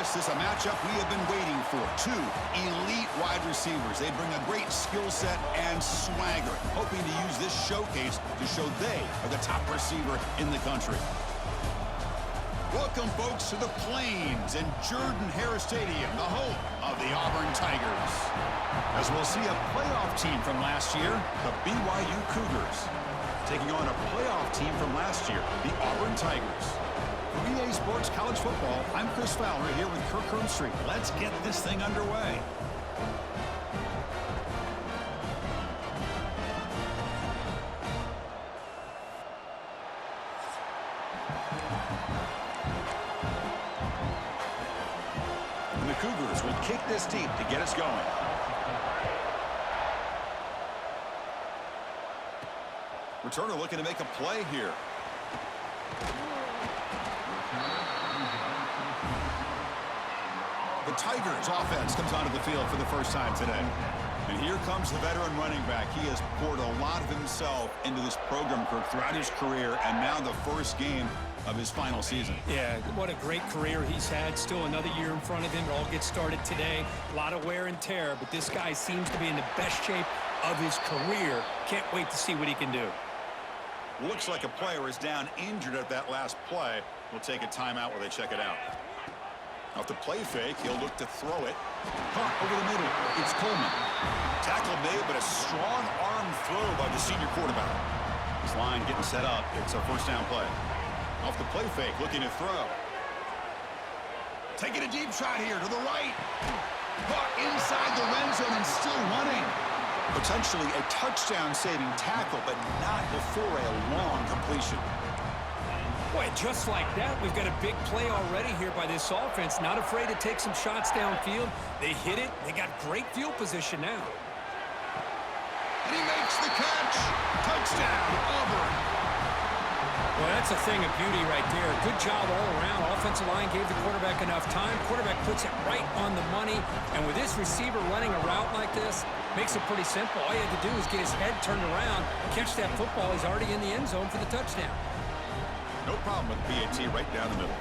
This is a matchup we have been waiting for. Two elite wide receivers. They bring a great skill set and swagger, hoping to use this showcase to show they are the top receiver in the country. Welcome, folks, to the Plains and Jordan-Hare Stadium, the home of the Auburn Tigers. As we'll see a playoff team from last year, the BYU Cougars, taking on a playoff team from last year, the Auburn Tigers. For EA Sports College Football, I'm Chris Fowler here with Kirk Herbstreit. Let's get this thing underway. And the Cougars will kick this deep to get us going. Returner looking to make a play here. The Tigers offense comes onto the field for the first time today. And here comes the veteran running back. He has poured a lot of himself into this program throughout his career, and now the first game of his final season. Yeah, what a great career he's had. Still another year in front of him. It all gets started today. A lot of wear and tear, but this guy seems to be in the best shape of his career. Can't wait to see what he can do. Looks like a player is down injured at that last play. We'll take a timeout while they check it out. Off the play fake, he'll look to throw it. Over the middle, it's Coleman. Tackle made, but a strong arm throw by the senior quarterback. This line getting set up. It's a first down play. Off the play fake, looking to throw. Taking a deep shot here to the right. Caught inside the red zone and still running. Potentially a touchdown-saving tackle, but not before a long completion. Boy, just like that, we've got a big play already here by this offense. Not afraid to take some shots downfield. They hit it. They got great field position now. And he makes the catch. Touchdown, Auburn. Well, that's a thing of beauty right there. Good job all around. Offensive line gave the quarterback enough time. Quarterback puts it right on the money. And with this receiver running a route like this, makes it pretty simple. All you have to do is get his head turned around, catch that football. He's already in the end zone for the touchdown. No problem with PAT right down the middle.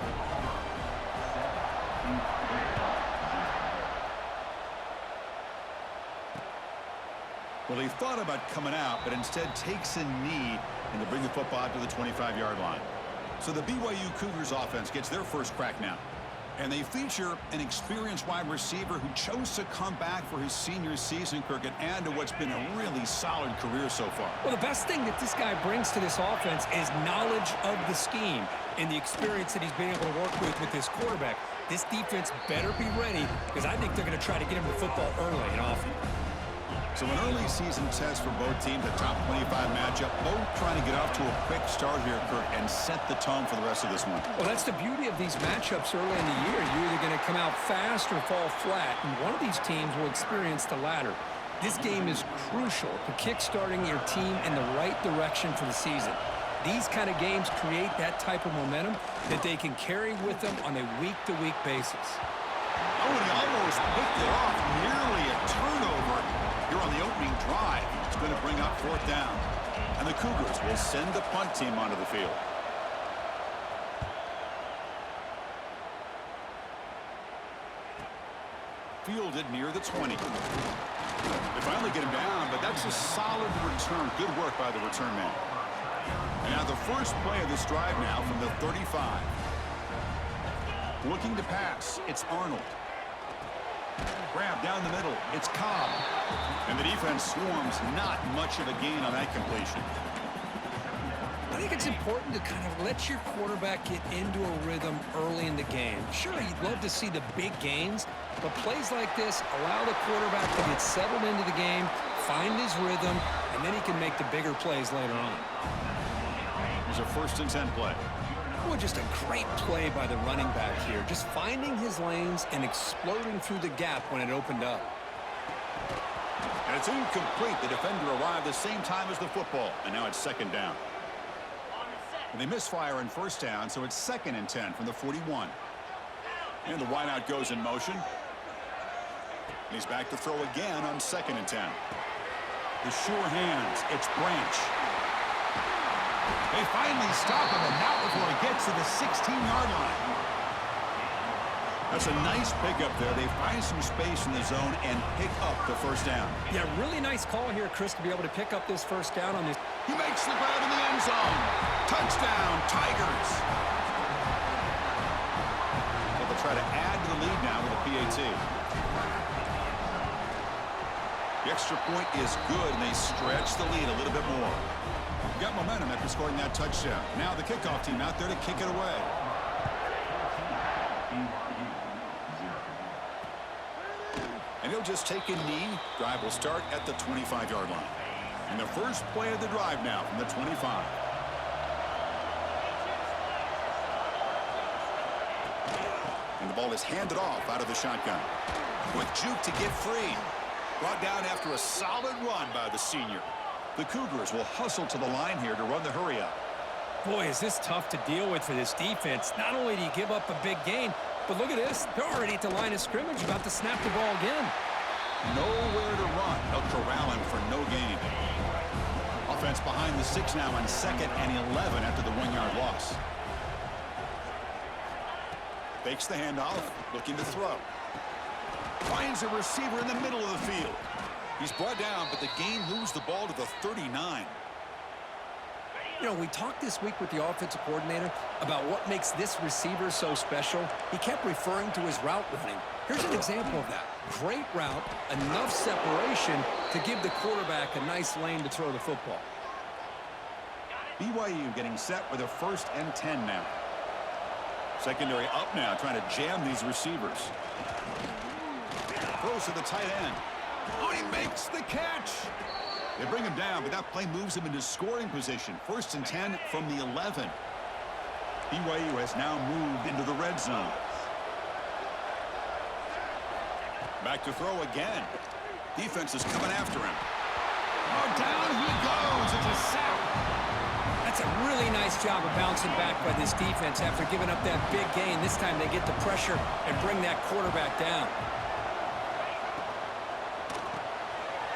Well, he thought about coming out, but instead takes a knee and to bring the football out to the 25-yard line. So the BYU Cougars offense gets their first crack now. And they feature an experienced wide receiver who chose to come back for his senior season, Kirk, and add to what's been a really solid career so far. Well, the best thing that this guy brings to this offense is knowledge of the scheme and the experience that he's been able to work with this quarterback. This defense better be ready because I think they're going to try to get him the football early and often. So an early season test for both teams, a top 25 matchup, both trying to get off to a quick start here, Kirk, and set the tone for the rest of this one. Well, that's the beauty of these matchups early in the year. You're either going to come out fast or fall flat, and one of these teams will experience the latter. This game is crucial to kick-starting your team in the right direction for the season. These kind of games create that type of momentum that they can carry with them on a week-to-week basis. Oh, and he almost picked it off, nearly a turnover. Here on the opening drive, it's going to bring up fourth down. And the Cougars will send the punt team onto the field. Fielded near the 20. They finally get him down, but that's a solid return. Good work by the return man. And now the first play of this drive now from the 35. Looking to pass, it's Arnold. Grab down the middle, it's Cobb. And the defense swarms, not much of a gain on that completion. I think it's important to kind of let your quarterback get into a rhythm early in the game. Sure, you'd love to see the big gains, but plays like this allow the quarterback to get settled into the game, find his rhythm, and then he can make the bigger plays later on. There's a 1st and 10 play. Well, just a great play by the running back here. Just finding his lanes and exploding through the gap when it opened up. And it's incomplete. The defender arrived the same time as the football. And now it's 2nd down. And they misfire in 1st down, so it's 2nd and 10 from the 41. And the wideout goes in motion. He's back to throw again on 2nd and 10. The sure hands. It's Branch. They finally stop him, and not before he gets to the 16-yard line. That's a nice pickup there. They find some space in the zone and pick up the first down. Yeah, really nice call here, Chris, to be able to pick up this first down on this. He makes the grab in the end zone. Touchdown, Tigers. So they'll try to add to the lead now with a PAT. The extra point is good, and they stretch the lead a little bit more. Got momentum after scoring that touchdown. Now the kickoff team out there to kick it away. And he'll just take a knee. Drive will start at the 25-yard line. And the first play of the drive now from the 25. And the ball is handed off out of the shotgun. With juke to get free. Brought down after a solid run by the senior. The Cougars will hustle to the line here to run the hurry up. Boy, is this tough to deal with for this defense. Not only do you give up a big gain, but look at this. They're already at the line of scrimmage, about to snap the ball again. Nowhere to run. They'll corral him for no gain. Offense behind the 6 now on 2nd and 11 after the 1-yard loss. Fakes the handoff, looking to throw. Finds a receiver in the middle of the field. He's brought down, but the gain moves the ball to the 39. You know, we talked this week with the offensive coordinator about what makes this receiver so special. He kept referring to his route running. Here's an example of that. Great route, enough separation to give the quarterback a nice lane to throw the football. BYU getting set with a 1st and 10 now. Secondary up now, trying to jam these receivers. Throws to the tight end. Oh, he makes the catch. They bring him down, but that play moves him into scoring position. 1st and 10 from the 11. BYU has now moved into the red zone. Back to throw again. Defense is coming after him. Oh, down he goes. It's a sack. That's a really nice job of bouncing back by this defense after giving up that big gain. This time they get the pressure and bring that quarterback down.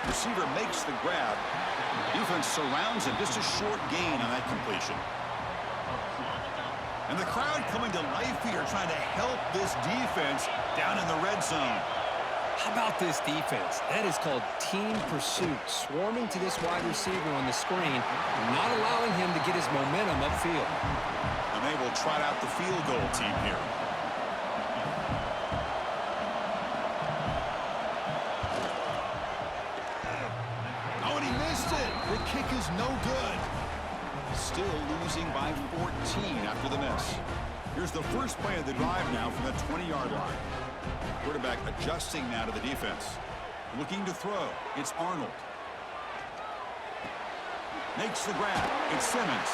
Receiver makes the grab. Defense surrounds him. Just a short gain on that completion. And the crowd coming to life here, trying to help this defense down in the red zone. How about this defense? That is called team pursuit. Swarming to this wide receiver on the screen, not allowing him to get his momentum upfield. And they will trot out the field goal team here. Oh, and he missed it. The kick is no good. Still losing by 14 after the miss. Here's the first play of the drive now from the 20-yard line. Quarterback adjusting now to the defense. Looking to throw. It's Arnold. Makes the grab. It's Simmons.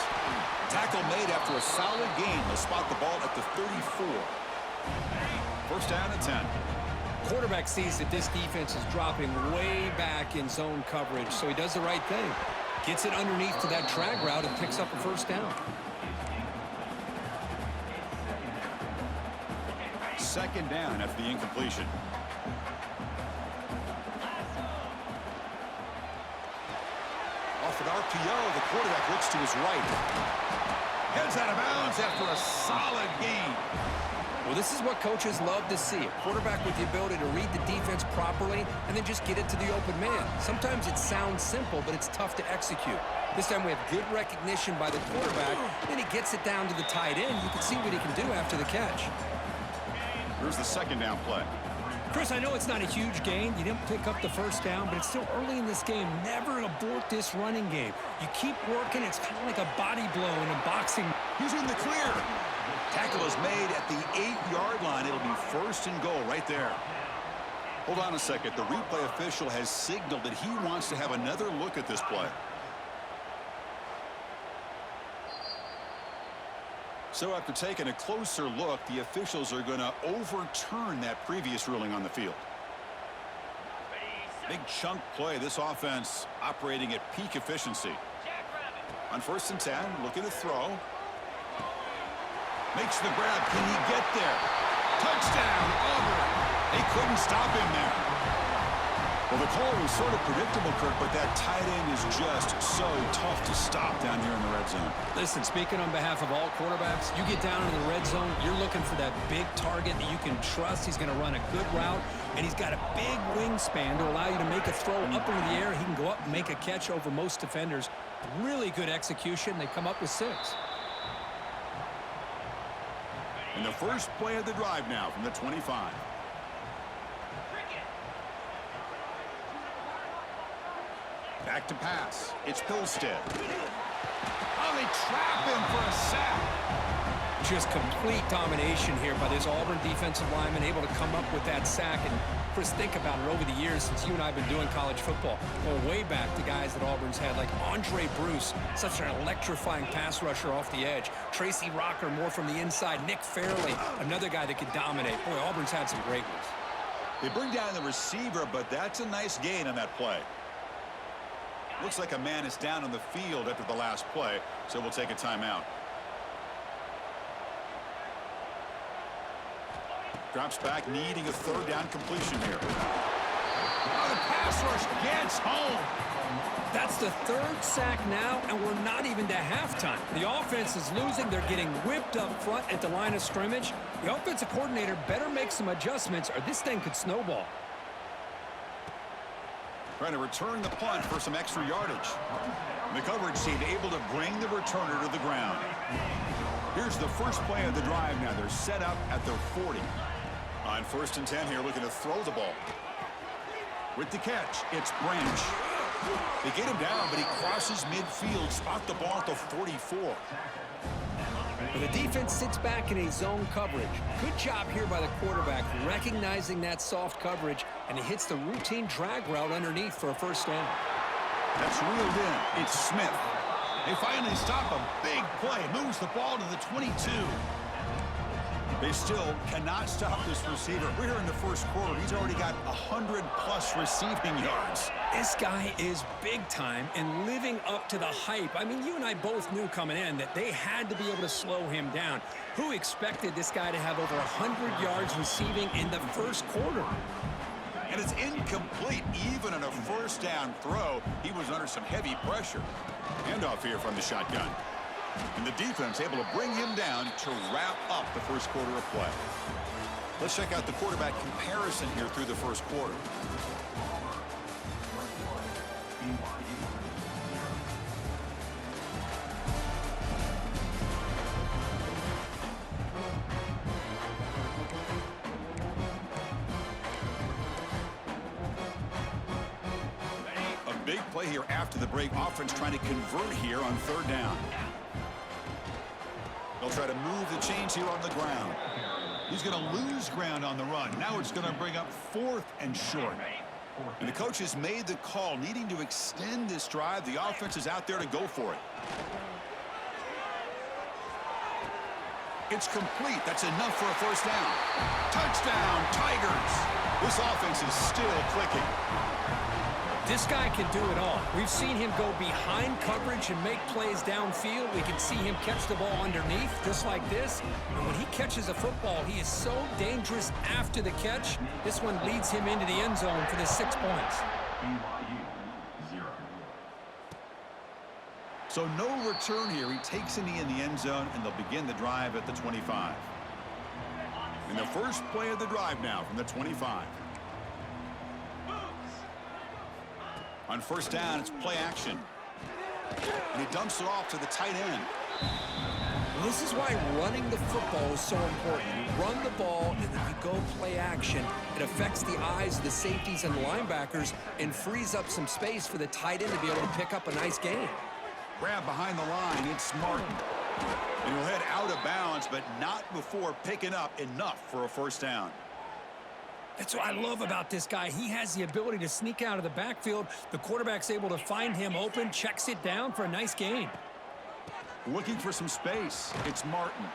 Tackle made after a solid gain. They'll spot the ball at the 34. 1st down and 10. Quarterback sees that this defense is dropping way back in zone coverage, so he does the right thing. Gets it underneath to that drag route and picks up a 1st down. 2nd down after the incompletion. Off an RPO, the quarterback looks to his right. Heads out of bounds after a solid gain. Well, this is what coaches love to see. A quarterback with the ability to read the defense properly and then just get it to the open man. Sometimes it sounds simple, but it's tough to execute. This time we have good recognition by the quarterback, and he gets it down to the tight end. You can see what he can do after the catch. Here's the 2nd down play. Chris, I know it's not a huge gain. You didn't pick up the 1st down, but it's still early in this game. Never abort this running game. You keep working. It's kind of like a body blow in a boxing. He's in the clear. Tackle is made at the 8-yard line. It'll be 1st and goal right there. Hold on a second. The replay official has signaled that he wants to have another look at this play. So after taking a closer look, the officials are going to overturn that previous ruling on the field. Big chunk play. This offense operating at peak efficiency. On 1st and 10, looking to throw. Makes the grab. Can he get there? Touchdown, Auburn. They couldn't stop him there. Well, the call was sort of predictable, Kirk, but that tight end is just so tough to stop down here in the red zone. Listen, speaking on behalf of all quarterbacks, you get down into the red zone, you're looking for that big target that you can trust. He's going to run a good route, and he's got a big wingspan to allow you to make a throw up into the air. He can go up and make a catch over most defenders. Really good execution. They come up with 6. And the first play of the drive now from the 25. Back to pass. It's Pilstead. Oh, they trap him for a sack. Just complete domination here by this Auburn defensive lineman, able to come up with that sack. And Chris, think about it, over the years since you and I have been doing college football, going way back to guys that Auburn's had, like Andre Bruce, such an electrifying pass rusher off the edge. Tracy Rocker, more from the inside. Nick Fairley, another guy that could dominate. Boy, Auburn's had some great ones. They bring down the receiver, but that's a nice gain on that play. Looks like a man is down on the field after the last play, so we'll take a timeout. Drops back, needing a third down completion here. Oh, the pass rush gets home. That's the 3rd sack now, and we're not even to halftime. The offense is losing. They're getting whipped up front at the line of scrimmage. The offensive coordinator better make some adjustments, or this thing could snowball. Trying to return the punt for some extra yardage. The coverage team able to bring the returner to the ground. Here's the first play of the drive now. They're set up at their 40. On 1st and 10 here, looking to throw the ball. With the catch, it's Branch. They get him down, but he crosses midfield, spot the ball at the 44. The defense sits back in a zone coverage. Good job here by the quarterback, recognizing that soft coverage, and he hits the routine drag route underneath for a first down. That's reeled in. It's Smith. They finally stop a big play. Moves the ball to the 22. They still cannot stop this receiver. We're here in the first quarter. He's already got 100+ receiving yards. This guy is big time and living up to the hype. I mean, you and I both knew coming in that they had to be able to slow him down. Who expected this guy to have over 100 yards receiving in the first quarter? And it's incomplete. Even on a first down throw, he was under some heavy pressure. Handoff here from the shotgun. And the defense able to bring him down to wrap up the first quarter of play. Let's check out the quarterback comparison here through the first quarter. A big play here after the break. Offense trying to convert here on 3rd down. They'll try to move the chains here on the ground. He's going to lose ground on the run. Now it's going to bring up 4th and short. And the coach has made the call, needing to extend this drive. The offense is out there to go for it. It's complete. That's enough for a first down. Touchdown, Tigers. This offense is still clicking. This guy can do it all. We've seen him go behind coverage and make plays downfield. We can see him catch the ball underneath, just like this. And when he catches a football, he is so dangerous after the catch. This one leads him into the end zone for the 6 points. So no return here. He takes in the end zone, and they'll begin the drive at the 25. And the first play of the drive now from the 25. On first down, it's play action. And he dumps it off to the tight end. This is why running the football is so important. You run the ball, and then you go play action. It affects the eyes of the safeties and linebackers and frees up some space for the tight end to be able to pick up a nice gain. Grab behind the line, it's Martin. And he'll head out of bounds, but not before picking up enough for a first down. That's what I love about this guy. He has the ability to sneak out of the backfield. The quarterback's able to find him open, checks it down for a nice gain. Looking for some space. It's Martin.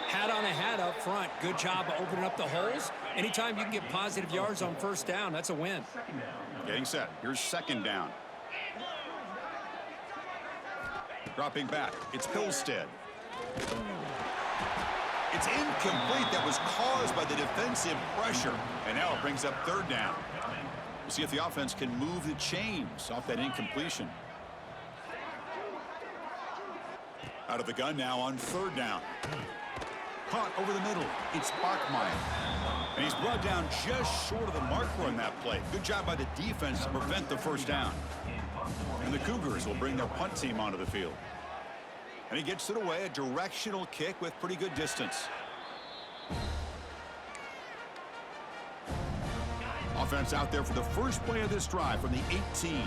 Hat on a hat up front. Good job of opening up the holes. Anytime you can get positive yards on first down, that's a win. Getting set. Here's 2nd down. Dropping back. It's Pilstead. It's incomplete. That was caused by the defensive pressure. And now it brings up 3rd down. See if the offense can move the chains off that incompletion. Out of the gun now on 3rd down. Caught over the middle. It's Bachmeyer. And he's brought down just short of the marker on that play. Good job by the defense to prevent the 1st down. And the Cougars will bring their punt team onto the field. And he gets it away, a directional kick with pretty good distance. Offense out there for the first play of this drive from the 18.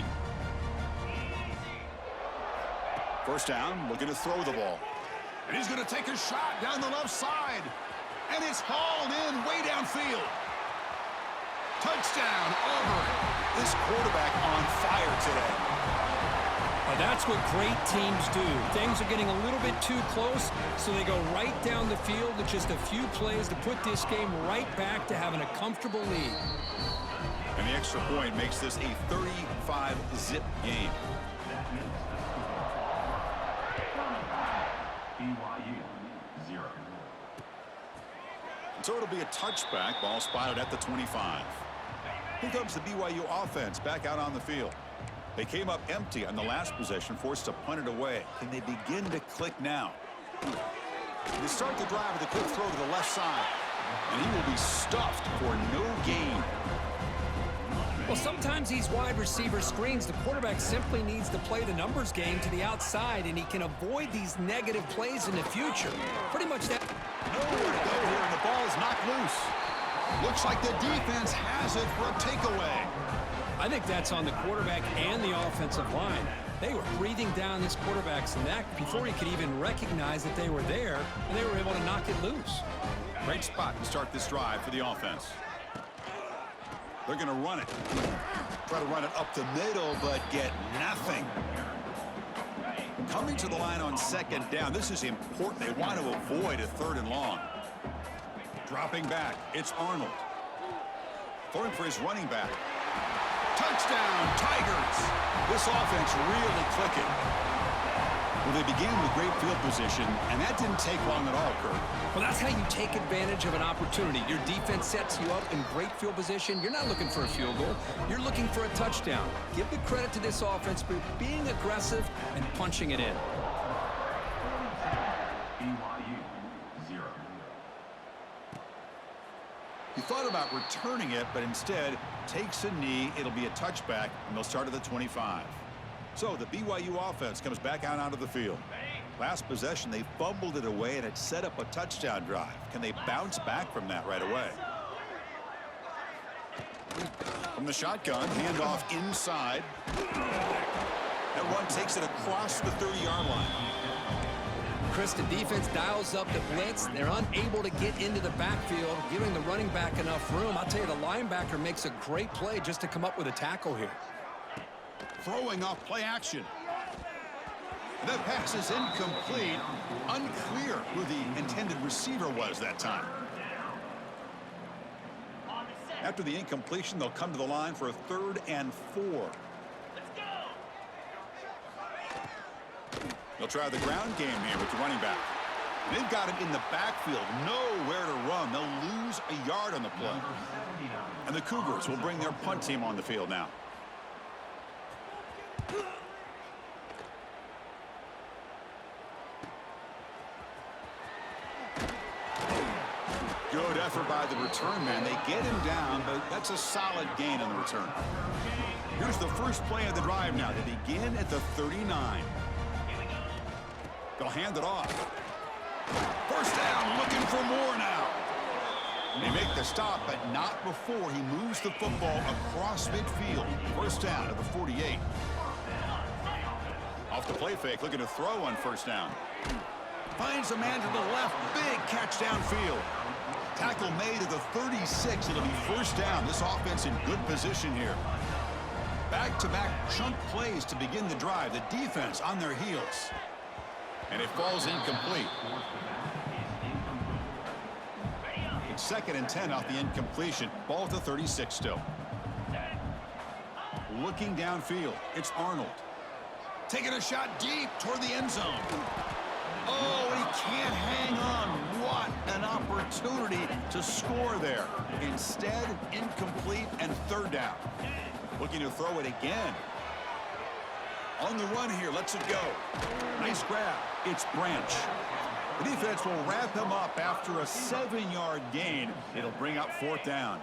1st down, looking to throw the ball. And he's going to take a shot down the left side. And it's hauled in way downfield. Touchdown, Auburn. This quarterback on fire today. Well, that's what great teams do. Things are getting a little bit too close, so they go right down the field with just a few plays to put this game right back to having a comfortable lead. And the extra point makes this a 35-zip game. BYU 0. So it'll be a touchback. Ball spotted at the 25. Here comes the BYU offense back out on the field. They came up empty on the last possession, forced to punt it away. Can they begin to click now? They start the drive with a quick throw to the left side. And he will be stuffed for no gain. Well, sometimes these wide receiver screens, the quarterback simply needs to play the numbers game to the outside, and he can avoid these negative plays in the future. Pretty much that. Nowhere to go here, and the ball is knocked loose. Looks like the defense has it for a takeaway. I think that's on the quarterback and the offensive line. They were breathing down this quarterback's neck before he could even recognize that they were there, and they were able to knock it loose. Great spot to start this drive for the offense. They're going to run it. Try to run it up the middle, but get nothing. Coming to the line on 2nd down. This is important. They want to avoid a 3rd and long. Dropping back. It's Arnold. Throwing for his running back. Touchdown, Tigers. This offense really clicking. Well, they began with great field position, and that didn't take long at all, Kirk. Well, that's how you take advantage of an opportunity. Your defense sets you up in great field position. You're not looking for a field goal. You're looking for a touchdown. Give the credit to this offense for being aggressive and punching it in. BYU 0. He thought about returning it, but instead takes a knee. It'll be a touchback, and they'll start at the 25. So the BYU offense comes back out onto the field. Last possession, they fumbled it away, and it set up a touchdown drive. Can they bounce back from that right away? From the shotgun, handoff inside. That one takes it across the 30-yard line. Chris, the defense dials up the blitz. They're unable to get into the backfield, giving the running back enough room. I'll tell you, the linebacker makes a great play just to come up with a tackle here. Throwing off play action. That pass is incomplete. Unclear who the intended receiver was that time. After the incompletion, they'll come to the line for a 3rd and 4. They'll try the ground game here with the running back. They've got it in the backfield. Nowhere to run. They'll lose a yard on the play. And the Cougars will bring their punt team on the field now. Good effort by the return man. They get him down, but that's a solid gain on the return. Here's the first play of the drive now. They begin at the 39. They'll hand it off. 1st down, looking for more now. They make the stop, but not before he moves the football across midfield. 1st down at the 48. Off the play fake, looking to throw on 1st down. Finds a man to the left. Big catch downfield. Tackle made at the 36. It'll be 1st down. This offense in good position here. Back-to-back chunk plays to begin the drive. The defense on their heels. And it falls incomplete. It's 2nd and 10 off the incompletion. Ball to 36 still. Looking downfield. It's Arnold. Taking a shot deep toward the end zone. Oh, he can't hang on. What an opportunity to score there. Instead, incomplete and 3rd down. Looking to throw it again. On the run here, lets it go. Nice grab. It's Branch. The defense will wrap him up after a 7-yard gain. It'll bring up 4th down.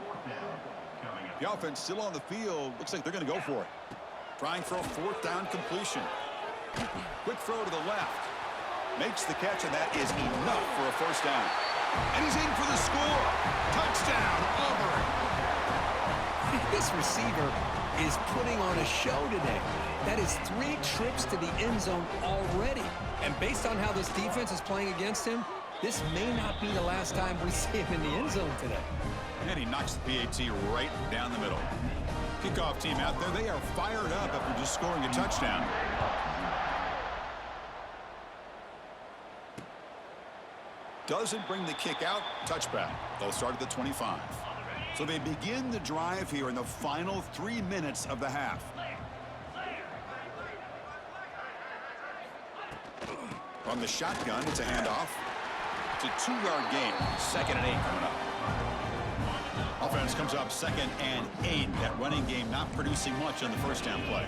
The offense still on the field. Looks like they're going to go for it. Trying for a 4th down completion. Quick throw to the left. Makes the catch, and that is enough for a 1st down. And he's in for the score. Touchdown, Auburn. This receiver is putting on a show today. That is 3 trips to the end zone already. And based on how this defense is playing against him, this may not be the last time we see him in the end zone today. And he knocks the PAT right down the middle. Kickoff team out there, they are fired up after just scoring a touchdown. Doesn't bring the kick out. Touchback. They'll start at the 25. So they begin the drive here in the final 3 minutes of the half. From the shotgun, it's a handoff. It's a 2-yard gain. 2nd and 8 coming up. Offense comes up 2nd and 8. That running game not producing much on the 1st down play.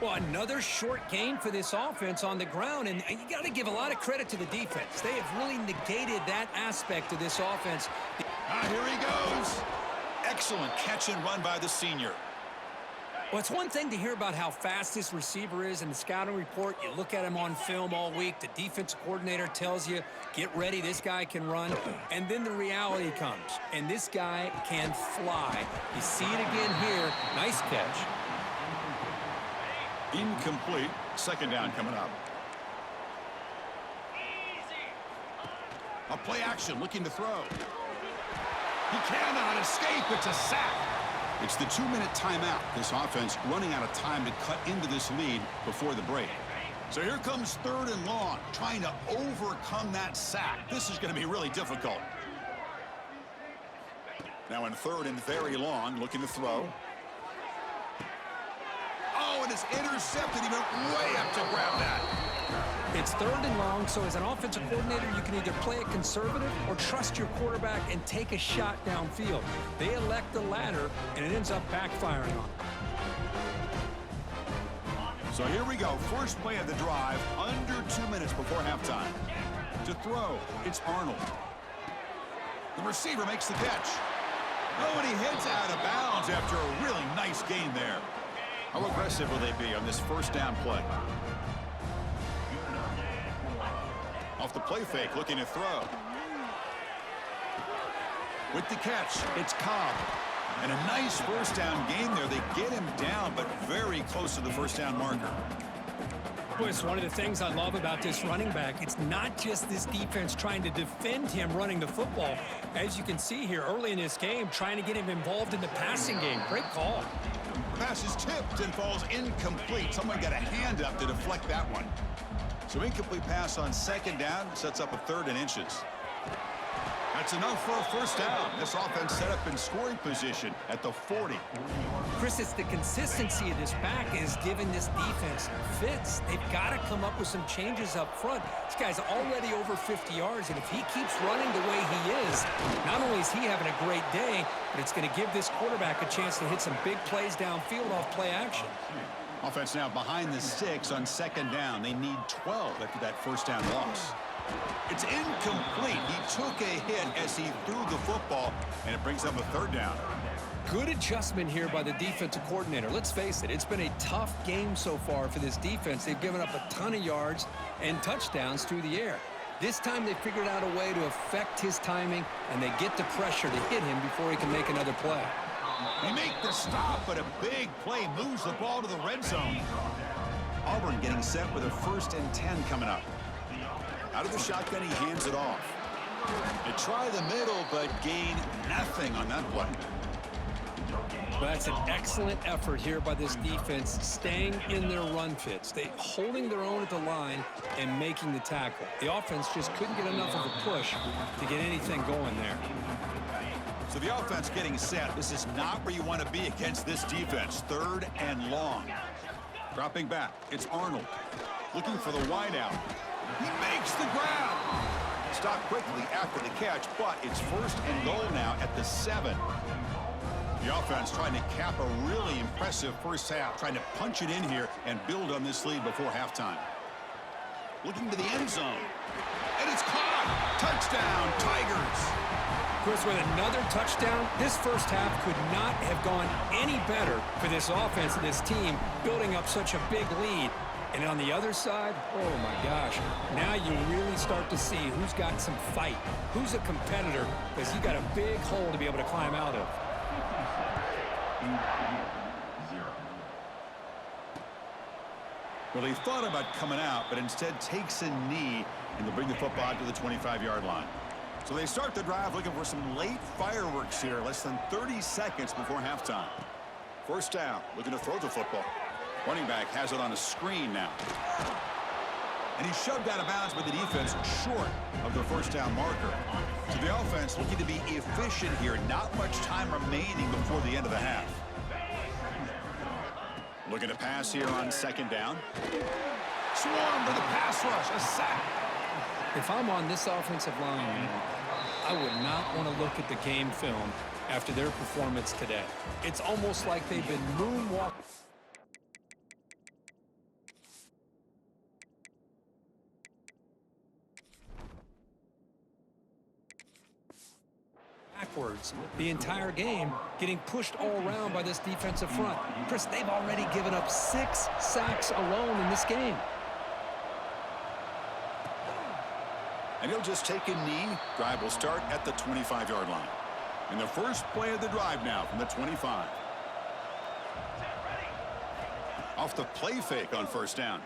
Well, another short gain for this offense on the ground, and you got to give a lot of credit to the defense. They have really negated that aspect of this offense. Here he goes. Excellent catch and run by the senior. Well, it's one thing to hear about how fast this receiver is in the scouting report. You look at him on film all week. The defensive coordinator tells you, get ready, this guy can run. And then the reality comes, and this guy can fly. You see it again here. Nice catch. Incomplete. 2nd down coming up. A play action looking to throw. He cannot escape. It's a sack. It's the 2-minute timeout. This offense running out of time to cut into this lead before the break. So here comes 3rd and long, trying to overcome that sack. This is going to be really difficult. Now in 3rd and very long, looking to throw. Oh, and it's intercepted. He went way up to grab that. It's 3rd and long, so as an offensive coordinator, you can either play it conservative or trust your quarterback and take a shot downfield. They elect the latter, and it ends up backfiring on them. So here we go. First play of the drive, under 2 minutes before halftime. To throw, it's Arnold. The receiver makes the catch. Oh, and he heads out of bounds after a really nice gain there. How aggressive will they be on this 1st down play? Off the play fake, looking to throw. With the catch, it's Cobb. And a nice 1st down gain there. They get him down, but very close to the 1st down marker. Boy, it's one of the things I love about this running back. It's not just this defense trying to defend him running the football. As you can see here early in this game, trying to get him involved in the passing game. Great call. Pass is tipped and falls incomplete. Someone got a hand up to deflect that one. So incomplete pass on 2nd down sets up a 3rd and inches. That's enough for a 1st down. This offense set up in scoring position at the 40. Chris, it's the consistency of this back is giving this defense fits. They've got to come up with some changes up front. This guy's already over 50 yards, and if he keeps running the way he is, not only is he having a great day, but it's going to give this quarterback a chance to hit some big plays downfield off play action. Offense now behind the 6 on 2nd down. They need 12 after that 1st down loss. It's incomplete. He took a hit as he threw the football, and it brings up a 3rd down. Good adjustment here by the defensive coordinator. Let's face it, it's been a tough game so far for this defense. They've given up a ton of yards and touchdowns through the air. This time they figured out a way to affect his timing, and they get the pressure to hit him before he can make another play. They make the stop, but a big play moves the ball to the red zone. Auburn getting set with a 1st and 10 coming up. Out of the shotgun, he hands it off. They try the middle, but gain nothing on that play. Well, that's an excellent effort here by this defense, staying in their run fits. They holding their own at the line and making the tackle. The offense just couldn't get enough of a push to get anything going there. So the offense getting set. This is not where you want to be against this defense. 3rd and long. Dropping back, it's Arnold. Looking for the wideout. He makes the grab. Stopped quickly after the catch, but it's 1st and goal now at the 7. The offense trying to cap a really impressive first half, trying to punch it in here and build on this lead before halftime. Looking to the end zone. And it's caught. Touchdown, Tigers. Chris, with another touchdown, this first half could not have gone any better for this offense and this team, building up such a big lead. And on the other side, oh my gosh, now you really start to see who's got some fight, who's a competitor, because you got a big hole to be able to climb out of. Well, he thought about coming out, but instead takes a knee, and they'll bring the football out to the 25-yard line. So they start the drive looking for some late fireworks here, less than 30 seconds before halftime. First down, looking to throw the football. Running back has it on a screen now. And he's shoved out of bounds by the defense short of the first down marker. So the offense looking to be efficient here. Not much time remaining before the end of the half. Looking to pass here on second down. Swarm with a pass rush, a sack. If I'm on this offensive line, I would not want to look at the game film after their performance today. It's almost like they've been moonwalking backwards the entire game, getting pushed all around by this defensive front. Chris, they've already given up 6 sacks alone in this game. And he'll just take a knee. Drive will start at the 25-yard line. And the first play of the drive now from the 25. Off the play fake on first down.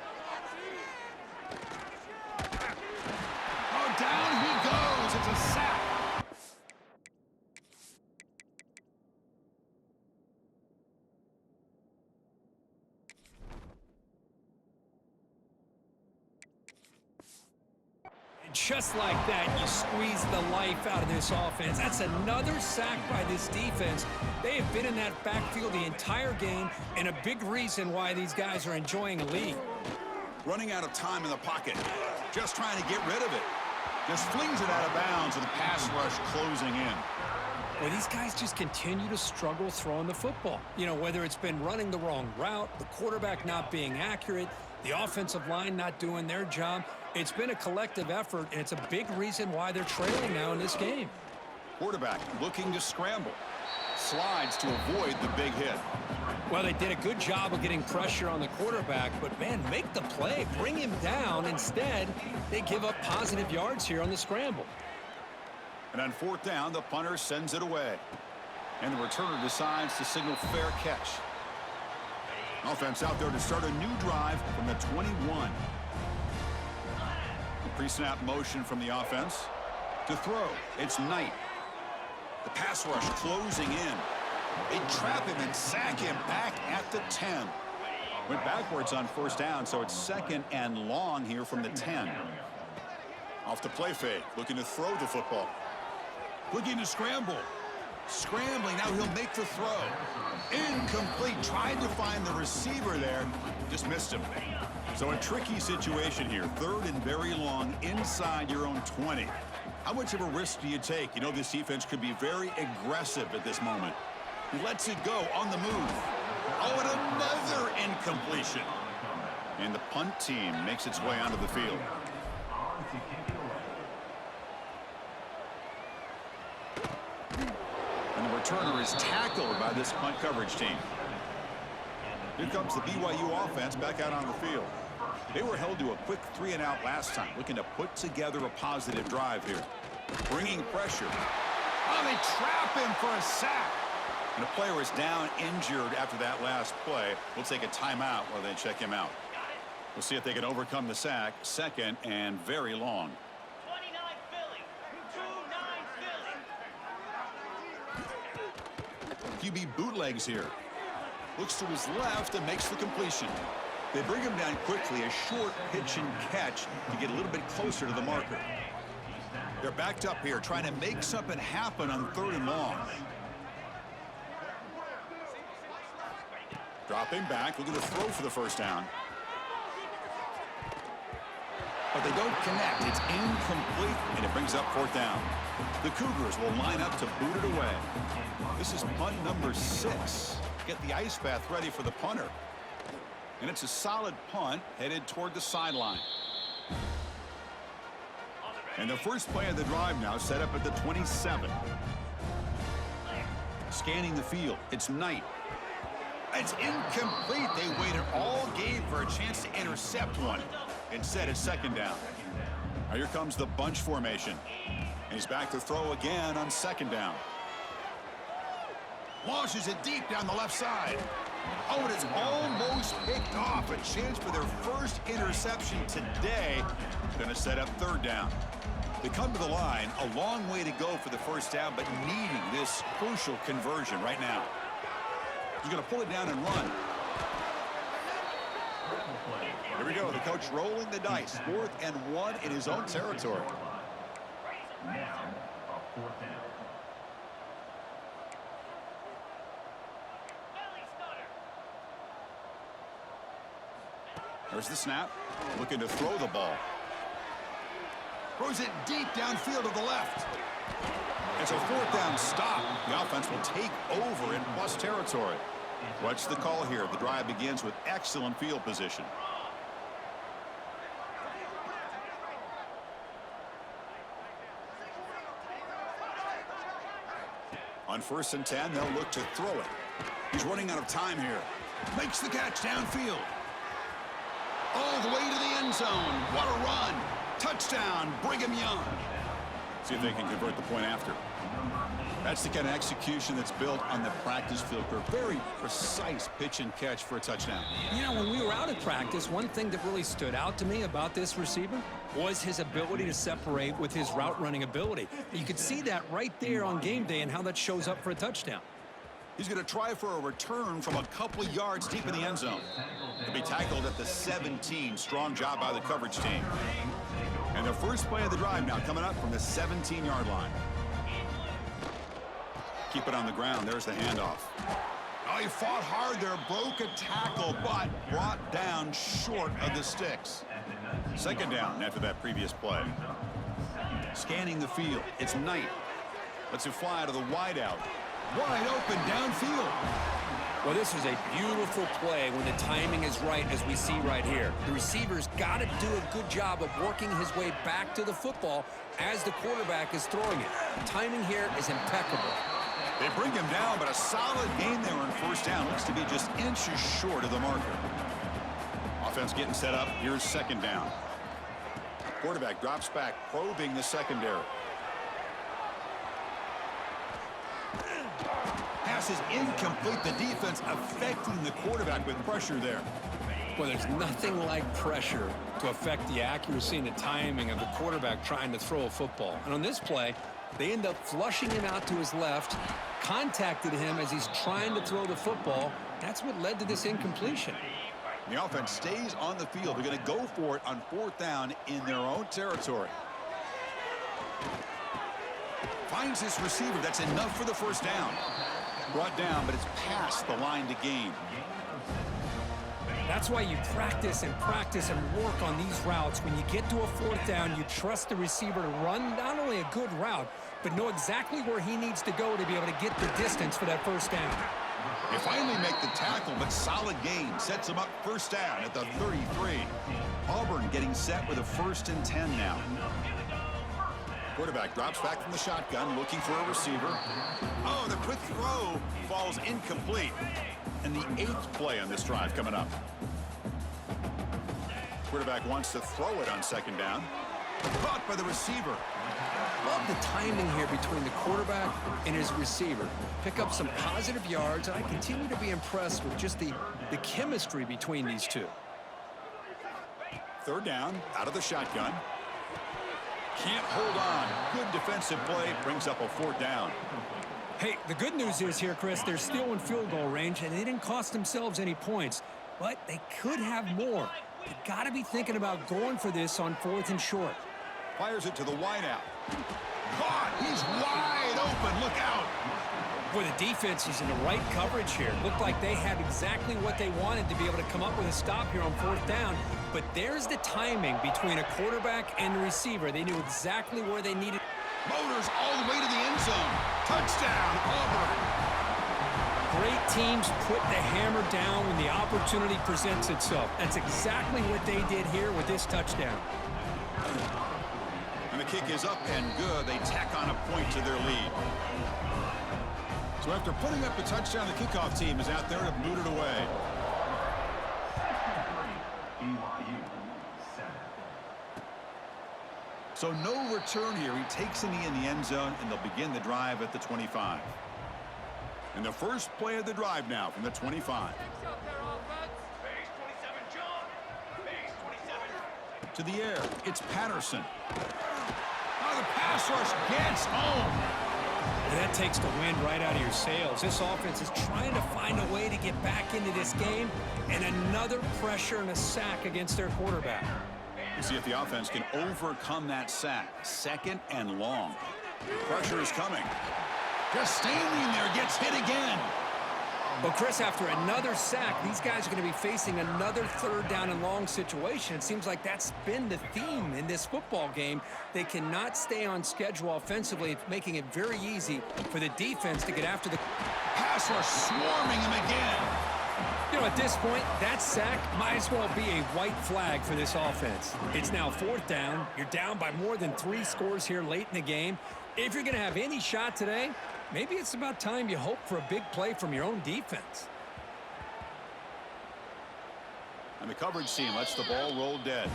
Oh, down he goes. It's a sack. Just like that, you squeeze the life out of this offense. That's another sack by this defense. They have been in that backfield the entire game, and a big reason why these guys are enjoying a lead. Running out of time in the pocket. Just trying to get rid of it. Just flings it out of bounds with the pass rush closing in. Well, these guys just continue to struggle throwing the football. You know, whether it's been running the wrong route, the quarterback not being accurate, the offensive line not doing their job. It's been a collective effort, and it's a big reason why they're trailing now in this game. Quarterback looking to scramble. Slides to avoid the big hit. Well, they did a good job of getting pressure on the quarterback, but, man, make the play. Bring him down. Instead, they give up positive yards here on the scramble. And on fourth down, the punter sends it away. And the returner decides to signal fair catch. Offense out there to start a new drive from the 21. Pre-snap motion from the offense. To throw, it's Knight. The pass rush closing in. They trap him and sack him back at the 10. Went backwards on first down, so it's second and long here from the 10. Off the play fake, looking to throw the football. Looking to scramble. Scrambling, now he'll make the throw. Incomplete, tried to find the receiver there. Just missed him. So a tricky situation here. Third and very long inside your own 20. How much of a risk do you take? You know this defense could be very aggressive at this moment. He lets it go on the move. Oh, and another incompletion. And the punt team makes its way onto the field. And the returner is tackled by this punt coverage team. Here comes the BYU offense back out on the field. They were held to a quick 3-and-out last time, looking to put together a positive drive here. Bringing pressure. Oh, they trap him for a sack. And a player is down injured after that last play. We'll take a timeout while they check him out. We'll see if they can overcome the sack. Second and very long. 29 Philly. 29 QB bootlegs here. Looks to his left and makes the completion. They bring him down quickly, a short pitch and catch to get a little bit closer to the marker. They're backed up here, trying to make something happen on third and long. Dropping back, looking to throw for the first down. but they don't connect. It's incomplete, and it brings up fourth down. The Cougars will line up to boot it away. This is punt number 6. Get the ice bath ready for the punter. And it's a solid punt headed toward the sideline. And the first play of the drive now set up at the 27. Scanning the field. It's Knight. It's incomplete. They waited all game for a chance to intercept one. Instead, it's second down. Now here comes the bunch formation. And he's back to throw again on second down. Launches it deep down the left side. Oh, and it's almost picked off. A chance for their first interception today. Going to set up third down. They come to the line, a long way to go for the first down, but needing this crucial conversion right now. He's going to pull it down and run. Here we go. The coach rolling the dice. 4th and 1 in his own territory. Now, a 4th down. There's the snap. Looking to throw the ball. Throws it deep downfield to the left. It's a 4th down stop. The offense will take over in plus territory. What's the call here? The drive begins with excellent field position. On 1st and 10, they'll look to throw it. He's running out of time here. Makes the catch downfield. All the way to the end zone. What a run. Touchdown, Brigham Young. See if they can convert the point after. That's the kind of execution that's built on the practice field for a very precise pitch and catch for a touchdown. You know, when we were out at practice, one thing that really stood out to me about this receiver was his ability to separate with his route running ability. You could see that right there on game day and how that shows up for a touchdown. He's going to try for a return from a couple of yards deep in the end zone. He'll be tackled at the 17. Strong job by the coverage team. And the first play of the drive now coming up from the 17-yard line. Keep it on the ground. There's the handoff. Oh, he fought hard there, broke a tackle, but brought down short of the sticks. Second down after that previous play. Scanning the field. It's Knight. Lets it fly to the wideout. Wide open downfield. Well, this was a beautiful play when the timing is right, as we see right here. The receiver's got to do a good job of working his way back to the football as the quarterback is throwing it. The timing here is impeccable. They bring him down, but a solid gain there on first down. Looks to be just inches short of the marker. Offense getting set up. Here's second down. Quarterback drops back, probing the secondary. Pass is incomplete. The defense affecting the quarterback with pressure there. Well, there's nothing like pressure to affect the accuracy and the timing of the quarterback trying to throw a football. And on this play, they end up flushing him out to his left, contacted him as he's trying to throw the football. That's what led to this incompletion. The offense stays on the field. They're going to go for it on 4th down in their own territory. Finds his receiver. That's enough for the first down. Brought down, but it's past the line to gain. That's why you practice and work on these routes. When you get to a 4th down, you trust the receiver to run not only a good route, but know exactly where he needs to go to be able to get the distance for that first down. They finally make the tackle, but solid gain sets him up first down at the 33. Auburn getting set with a 1st and 10 now. Quarterback drops back from the shotgun, looking for a receiver. Oh, the quick throw falls incomplete. And the 8th play on this drive coming up. Quarterback wants to throw it on second down. Caught by the receiver. Love the timing here between the quarterback and his receiver. Pick up some positive yards, and I continue to be impressed with just the chemistry between these two. Third down, out of the shotgun. Can't hold on. Good defensive play, brings up a 4th down. Hey, the good news is here, Chris, they're still in field goal range, and they didn't cost themselves any points, but they could have more. They got to be thinking about going for this on 4th and short. Fires it to the wideout. Caught! He's wide open. Look out! Boy, the defense is in the right coverage here. Looked like they had exactly what they wanted to be able to come up with a stop here on 4th down. But there's the timing between a quarterback and the receiver. They knew exactly where they needed. Motors all the way to the end zone. Touchdown, Auburn. Great teams put the hammer down when the opportunity presents itself. That's exactly what they did here with this touchdown. And the kick is up and good. They tack on a point to their lead. So after putting up the touchdown, the kickoff team is out there to boot it away. So no return here. He takes in the end zone, and they'll begin the drive at the 25. And the first play of the drive now from the 25. To the air, it's Patterson. Oh, the pass rush gets home. And that takes the wind right out of your sails. This offense is trying to find a way to get back into this game, and another pressure and a sack against their quarterback. We'll see if the offense can overcome that sack. 2nd and long. Pressure is coming. Just standing there, gets hit again. But, Chris, after another sack, these guys are going to be facing another 3rd down and long situation. It seems like that's been the theme in this football game. They cannot stay on schedule offensively. It's making it very easy for the defense to get after the pass rush, swarming him again. You know, at this point, that sack might as well be a white flag for this offense. It's now 4th down. You're down by more than 3 scores here late in the game. If you're going to have any shot today, maybe it's about time you hope for a big play from your own defense. And the coverage team lets the ball roll dead.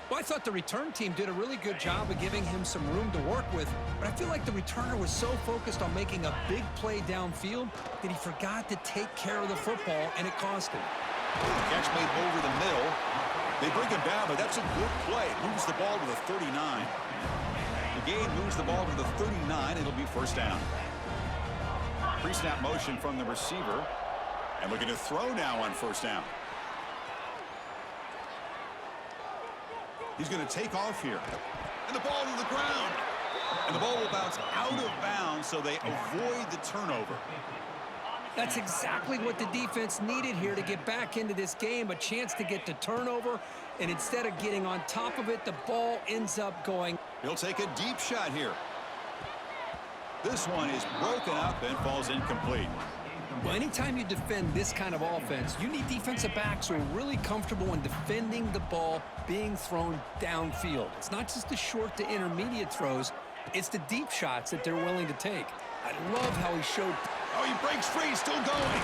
Well, I thought the return team did a really good job of giving him some room to work with, but I feel like the returner was so focused on making a big play downfield that he forgot to take care of the football, and it cost him. Catch made over the middle. They bring him down, but that's a good play. Moves the ball to the 39. The game moves the ball to the 39. It'll be 1st down. Pre-snap motion from the receiver. And looking to throw now on 1st down. He's going to take off here. And the ball to the ground. And the ball will bounce out of bounds, so they avoid the turnover. That's exactly what the defense needed here to get back into this game, a chance to get the turnover, and instead of getting on top of it, the ball ends up going. He'll take a deep shot here. This one is broken up and falls incomplete. Well, anytime you defend this kind of offense, you need defensive backs who are really comfortable in defending the ball being thrown downfield. It's not just the short to intermediate throws, it's the deep shots that they're willing to take. I love how he showed. Oh, he breaks free, still going.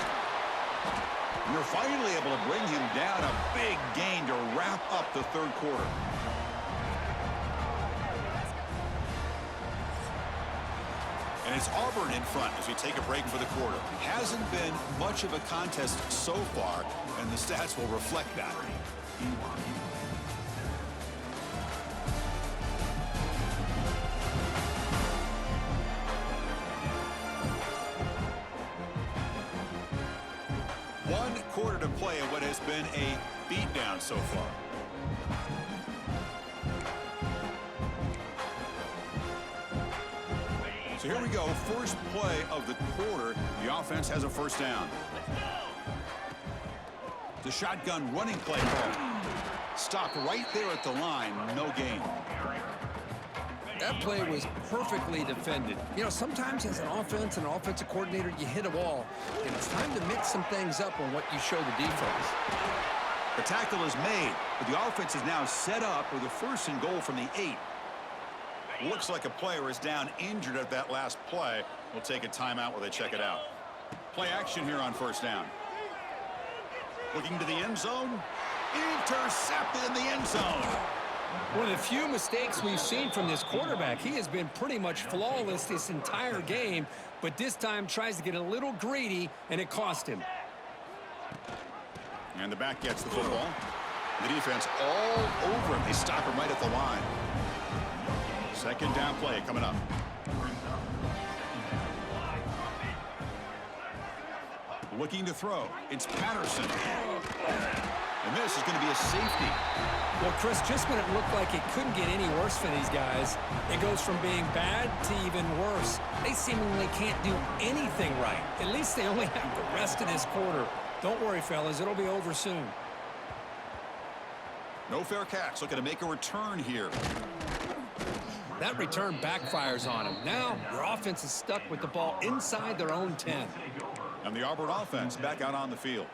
And they're finally able to bring him down. A big gain to wrap up the 3rd quarter. And it's Auburn in front as we take a break for the quarter. Hasn't been much of a contest so far, and the stats will reflect that. One quarter to play in what has been a beatdown so far. So here we go, first play of the quarter. The offense has a 1st down. The shotgun running play call. Stopped right there at the line, no gain. That play was perfectly defended. You know, sometimes as an offense and an offensive coordinator, you hit a ball, and it's time to mix some things up on what you show the defense. The tackle is made, but the offense is now set up with a 1st and goal from the 8. Looks like a player is down injured at that last play. We'll take a timeout while they check it out. Play action here on 1st down. Looking to the end zone. Intercepted in the end zone. One of the few mistakes we've seen from this quarterback. He has been pretty much flawless this entire game, but this time tries to get a little greedy, and it cost him. And the back gets the football. The defense all over him. They stop him right at the line. 2nd down play coming up. Looking to throw. It's Patterson. And this this is going to be a safety. Well, Chris, just when it looked like it couldn't get any worse for these guys, it goes from being bad to even worse. They seemingly can't do anything right. At least they only have the rest of this quarter. Don't worry, fellas. It'll be over soon. No fair catch. Looking to make a return here. That return backfires on them. Now, your offense is stuck with the ball inside their own 10. And the Auburn offense back out on the field.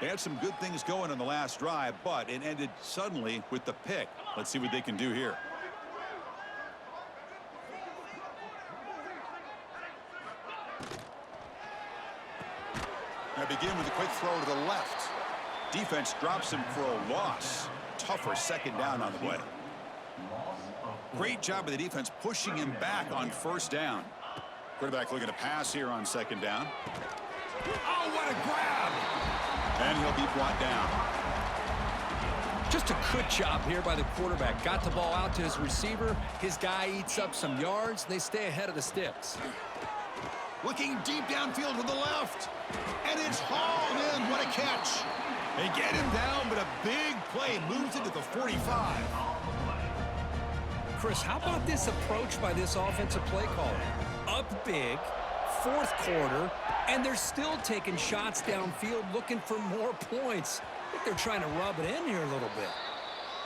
They had some good things going on the last drive, but it ended suddenly with the pick. Let's see what they can do here. Now begin with a quick throw to the left. Defense drops him for a loss. Tougher second down on the way. Great job of the defense pushing him back on first down. Quarterback looking to pass here on second down. Oh, what a grab! And he'll be brought down. Just a good job here by the quarterback. Got the ball out to his receiver. His guy eats up some yards. They stay ahead of the sticks. Looking deep downfield to the left. And it's hauled in. What a catch. They get him down, but a big play moves into the 45. Chris, how about this approach by this offensive play caller? Up big, fourth quarter, and they're still taking shots downfield looking for more points. I think they're trying to rub it in here a little bit.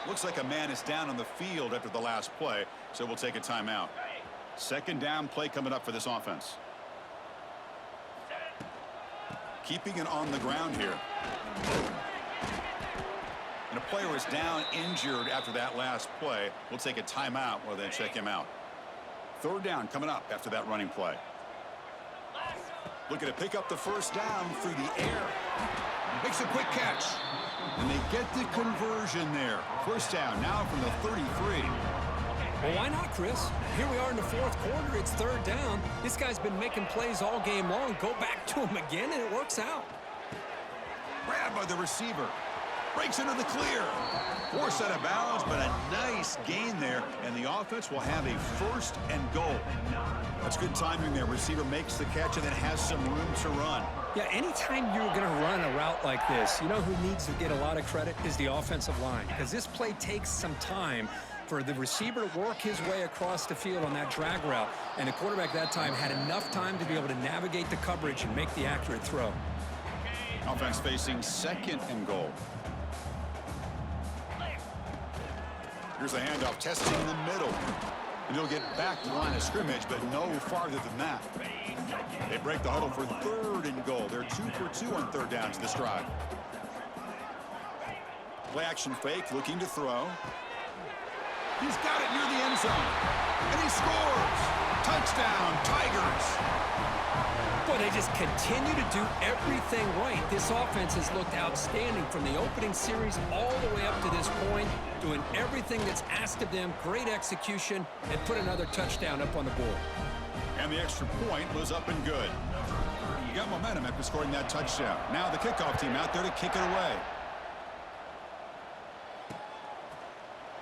Looks like a man is down on the field after the last play, so we'll take a timeout. Second down play coming up for this offense. Keeping it on the ground here. And a player is down injured after that last play. We'll take a timeout while they check him out. Third down coming up after that running play. Looking to pick up the first down through the air. Makes a quick catch. And they get the conversion there. First down now from the 33. Well, why not, Chris? Here we are in the fourth quarter. It's third down. This guy's been making plays all game long. Go back to him again, and it works out. Grabbed by the receiver. Breaks into the clear. Forced out of bounds, but a nice gain there. And the offense will have a first and goal. That's good timing there. Receiver makes the catch and then has some room to run. Yeah, anytime you're going to run a route like this, you know who needs to get a lot of credit is the offensive line. Because this play takes some time for the receiver to work his way across the field on that drag route. And the quarterback that time had enough time to be able to navigate the coverage and make the accurate throw. Offense facing second and goal. Here's the handoff, testing the middle. And he'll get back to the line of scrimmage, but no farther than that. They break the huddle for third and goal. They're 2 for 2 on third downs this drive. Play action fake, looking to throw. He's got it near the end zone. And he scores! Touchdown, Tigers! Boy, they just continue to do everything right. This offense has looked outstanding from the opening series all the way up to this point, doing everything that's asked of them, great execution, and put another touchdown up on the board. And the extra point was up and good. You got momentum after scoring that touchdown. Now the kickoff team out there to kick it away.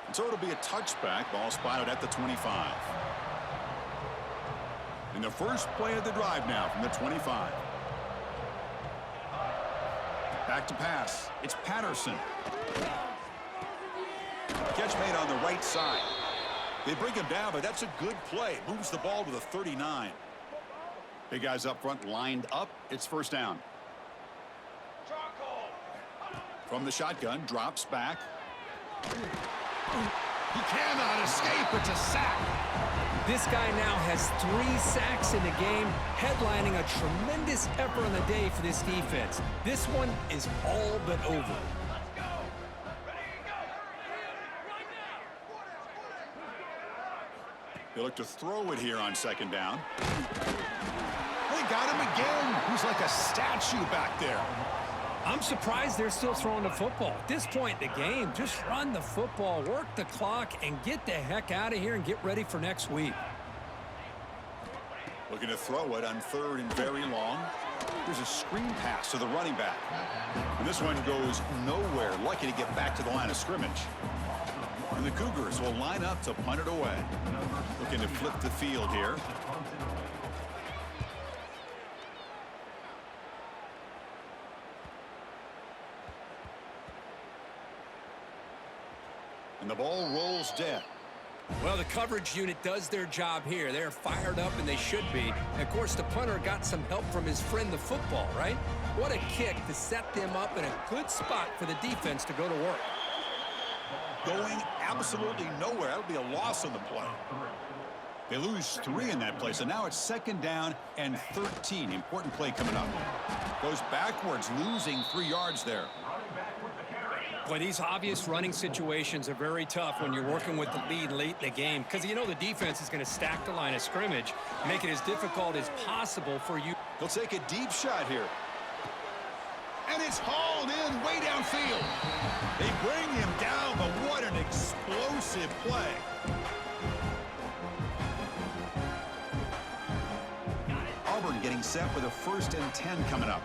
And so it'll be a touchback, ball spotted at the 25. In the first play of the drive now from the 25. Back to pass. It's Patterson. Catch made on the right side. They bring him down, but that's a good play. Moves the ball to the 39. Big guys up front lined up. It's first down. From the shotgun, drops back. He cannot escape. It's a sack. This guy now has 3 sacks in the game, headlining a tremendous effort on the day for this defense. This one is all but over. They look to throw it here on second down. They got him again. He's like a statue back there. I'm surprised they're still throwing the football. At this point in the game, just run the football, work the clock, and get the heck out of here and get ready for next week. Looking to throw it on third and very long. There's a screen pass to the running back. And this one goes nowhere. Lucky to get back to the line of scrimmage. And the Cougars will line up to punt it away. Looking to flip the field here. And the ball rolls dead. Well, the coverage unit does their job here. They're fired up, and they should be. And of course, the punter got some help from his friend, the football, right? What a kick to set them up in a good spot for the defense to go to work. Going absolutely nowhere. That would be a loss on the play. They lose 3 in that play, so now it's 2nd down and 13. Important play coming up. Goes backwards, losing 3 yards there. Boy, these obvious running situations are very tough when you're working with the lead late in the game because you know the defense is going to stack the line of scrimmage, make it as difficult as possible for you. He'll take a deep shot here. And it's hauled in way downfield. They bring him down, but what an explosive play. Auburn getting set with a 1st and 10 coming up.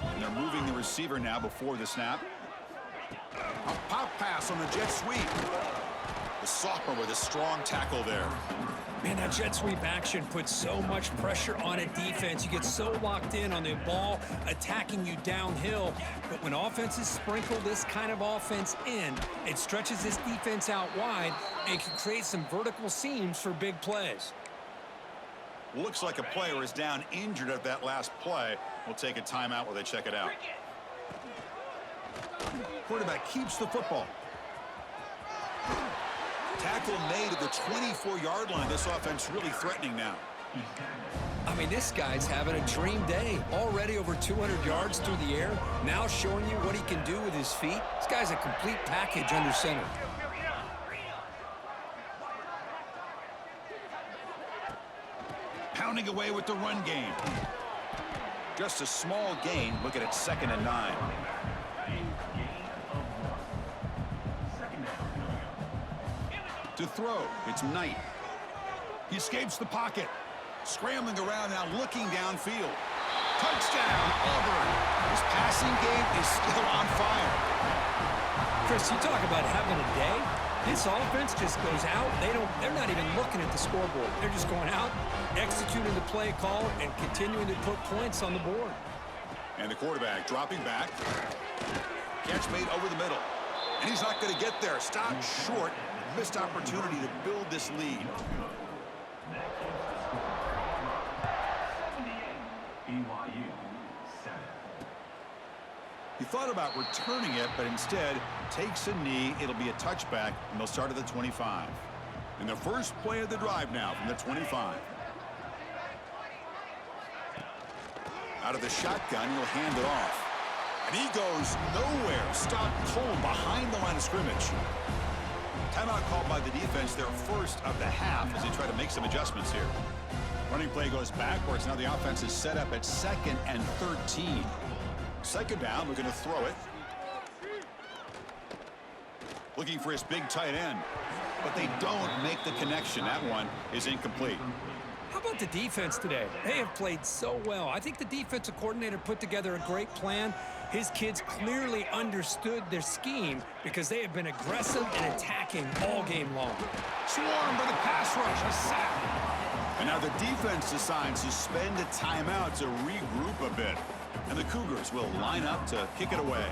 And they're moving the receiver now before the snap. A pop pass on the jet sweep. The sophomore with a strong tackle there. Man, that jet sweep action puts so much pressure on a defense. You get so locked in on the ball attacking you downhill. But when offenses sprinkle this kind of offense in, it stretches this defense out wide and can create some vertical seams for big plays. Looks like a player is down injured at that last play. We'll take a timeout while they check it out. Quarterback keeps the football. Tackle made at the 24-yard line. This offense really threatening now. I mean, this guy's having a dream day. Already over 200 yards through the air. Now showing you what he can do with his feet. This guy's a complete package under center. Pounding away with the run game. Just a small gain. Look at it, 2nd and 9. To throw, it's Knight. He escapes the pocket. Scrambling around now, looking downfield. Touchdown, Auburn. His passing game is still on fire. Chris, you talk about having a day. This offense just goes out. They're not even looking at the scoreboard. They're just going out, executing the play call, and continuing to put points on the board. And the quarterback dropping back. Catch made over the middle. And he's not going to get there. Stopped short. Missed opportunity to build this lead. He thought about returning it, but instead takes a knee. It'll be a touchback, and they'll start at the 25. And the first play of the drive now from the 25. Out of the shotgun, he'll hand it off. And he goes nowhere. Stopped cold behind the line of scrimmage. Timeout called by the defense, their first of the half, as they try to make some adjustments here. Running play goes backwards. Now the offense is set up at 2nd and 13. 2nd down, we're going to throw it. Looking for his big tight end. But they don't make the connection. That one is incomplete. How about the defense today? They have played so well. I think the defensive coordinator put together a great plan. His kids clearly understood their scheme because they have been aggressive and attacking all game long. Swarmed by the pass rush, a sack. And now the defense decides to spend a timeout to regroup a bit. And the Cougars will line up to kick it away.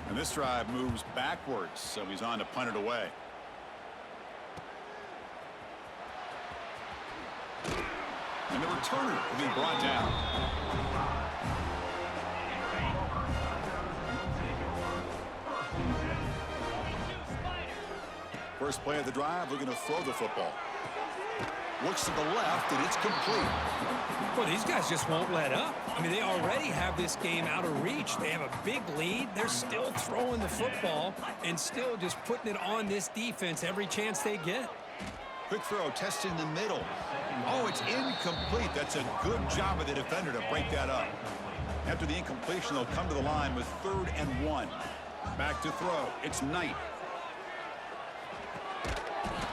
And this drive moves backwards, so he's on to punt it away. And the returner will be brought down. First play of the drive, we're going to throw the football. Looks to the left, and it's complete. Well, these guys just won't let up. I mean, they already have this game out of reach. They have a big lead. They're still throwing the football and still just putting it on this defense every chance they get. Quick throw, testing the middle. Oh, it's incomplete. That's a good job of the defender to break that up. After the incompletion, they'll come to the line with 3rd and 1. Back to throw. It's Knight.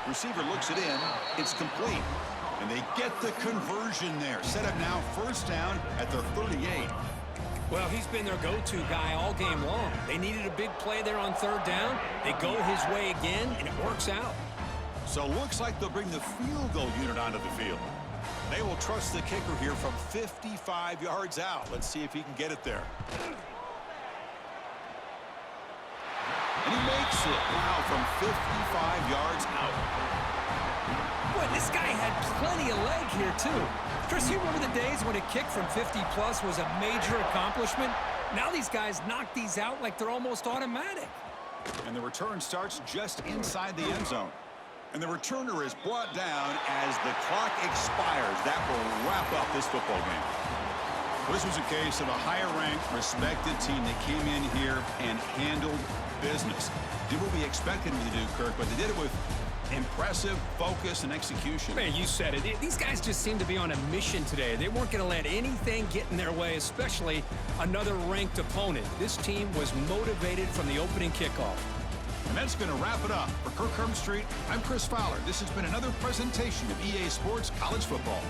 Receiver looks it in. It's complete. And they get the conversion there. Set up now, 1st down at the 38. Well, he's been their go-to guy all game long. They needed a big play there on 3rd down. They go his way again, and it works out. So looks like they'll bring the field goal unit onto the field. They will trust the kicker here from 55 yards out. Let's see if he can get it there. And he makes it. Wow, from 55 yards out. Boy, this guy had plenty of leg here, too. Chris, you remember the days when a kick from 50-plus was a major accomplishment? Now these guys knock these out like they're almost automatic. And the return starts just inside the end zone. And the returner is brought down as the clock expires. That will wrap up this football game. Well, this was a case of a higher-ranked, respected team that came in here and handled business. Did what we expected them to do, Kirk, but they did it with impressive focus and execution. Man, you said it. These guys just seem to be on a mission today. They weren't going to let anything get in their way, especially another ranked opponent. This team was motivated from the opening kickoff. And that's going to wrap it up. For Kirk Street, I'm Chris Fowler. This has been another presentation of EA Sports College Football.